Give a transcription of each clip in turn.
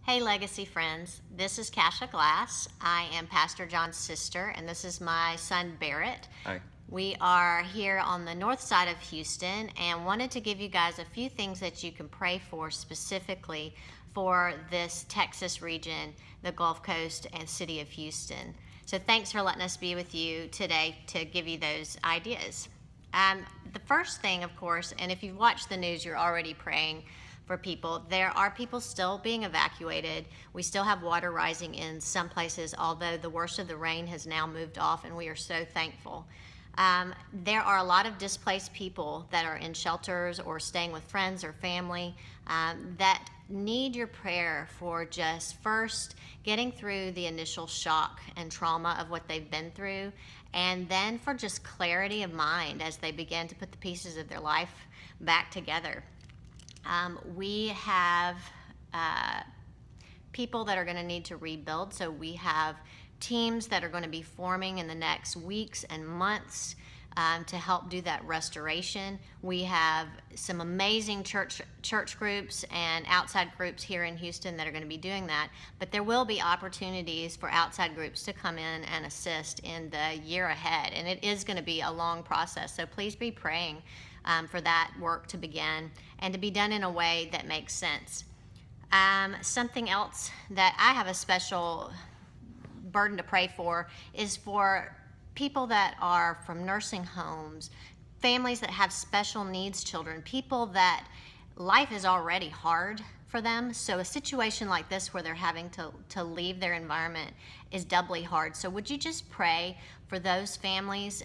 Hey, Legacy friends. This is Kasha Glass. I am Pastor John's sister, and this is my son Barrett. Hi. We are here on the north side of Houston and wanted to give you guys a few things that you can pray for specifically for this Texas region, the Gulf Coast, and city of Houston. So thanks for letting us be with you today to give you those ideas. The first thing, of course, and if you've watched the news, you're already praying for people. There are people still being evacuated. We still have water rising in some places, although the worst of the rain has now moved off, and we are so thankful. There are a lot of displaced people that are in shelters or staying with friends or family that need your prayer for just first getting through the initial shock and trauma of what they've been through, and then for just clarity of mind as they begin to put the pieces of their life back together. We have people that are going to need to rebuild, so we have teams that are going to be forming in the next weeks and months to help do that restoration. We have some amazing church groups and outside groups here in Houston that are going to be doing that, but there will be opportunities for outside groups to come in and assist in the year ahead, and it is going to be a long process, so please be praying for that work to begin and to be done in a way that makes sense. Something else that I have a special burden to pray for is for people that are from nursing homes, families that have special needs children, people that life is already hard for them. So a situation like this where they're having to leave their environment is doubly hard. So would you just pray for those families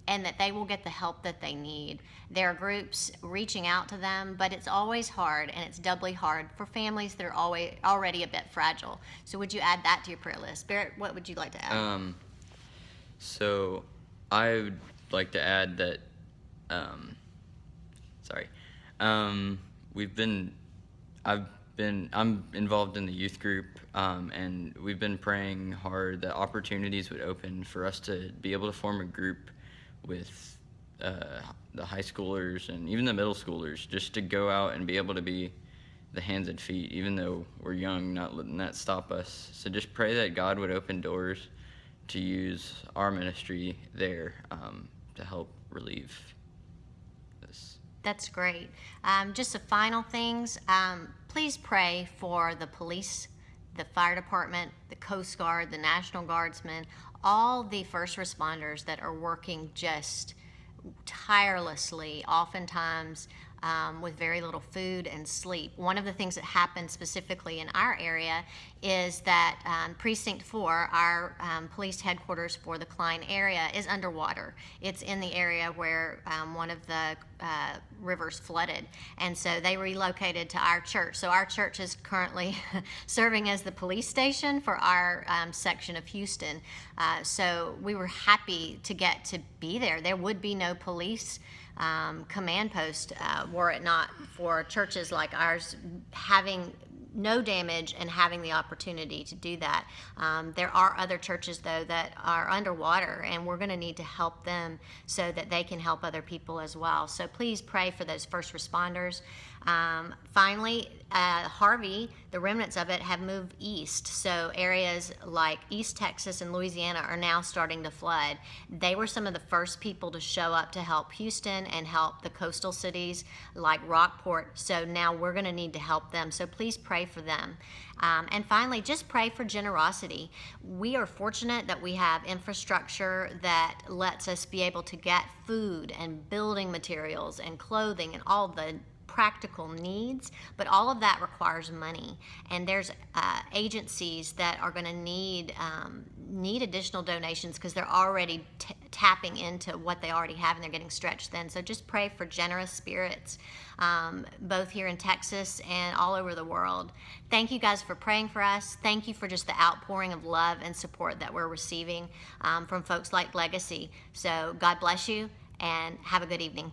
and that they will get the help that they need. There are groups reaching out to them, but it's always hard, and it's doubly hard for families that are already a bit fragile. So would you add that to your prayer list? Barrett, what would you like to add? So I would like to add that, I'm involved in the youth group, and we've been praying hard that opportunities would open for us to be able to form a group with the high schoolers and even the middle schoolers, just to go out and be able to be the hands and feet, even though we're young, not letting that stop us. So just pray that God would open doors to use our ministry there to help relieve this. That's great. Just the final things, please pray for the police, the fire department, the Coast Guard, the National Guardsmen, all the first responders that are working just tirelessly, oftentimes with very little food and sleep. One of the things that happened specifically in our area is that Precinct 4, our police headquarters for the Klein area, is underwater. It's in the area where one of the rivers flooded, and so they relocated to our church. So our church is currently serving as the police station for our section of Houston. So we were happy to get to be there. There would be no police command post were it not for churches like ours having no damage and having the opportunity to do that. There are other churches, though, that are underwater, and we're going to need to help them so that they can help other people as well. So please pray for those first responders. Finally, Harvey, the remnants of it have moved east. So areas like East Texas and Louisiana are now starting to flood. They were some of the first people to show up to help Houston and help the coastal cities like Rockport. So now we're going to need to help them. So please pray for them. And finally, just pray for generosity. We are fortunate that we have infrastructure that lets us be able to get food and building materials and clothing and all the practical needs, but all of that requires money, and there's agencies that are going to need additional donations because they're already tapping into what they already have and they're getting stretched thin. So just pray for generous spirits, both here in Texas and all over the world. Thank you guys for praying for us. Thank you for just the outpouring of love and support that we're receiving from folks like Legacy. So God bless you and have a good evening.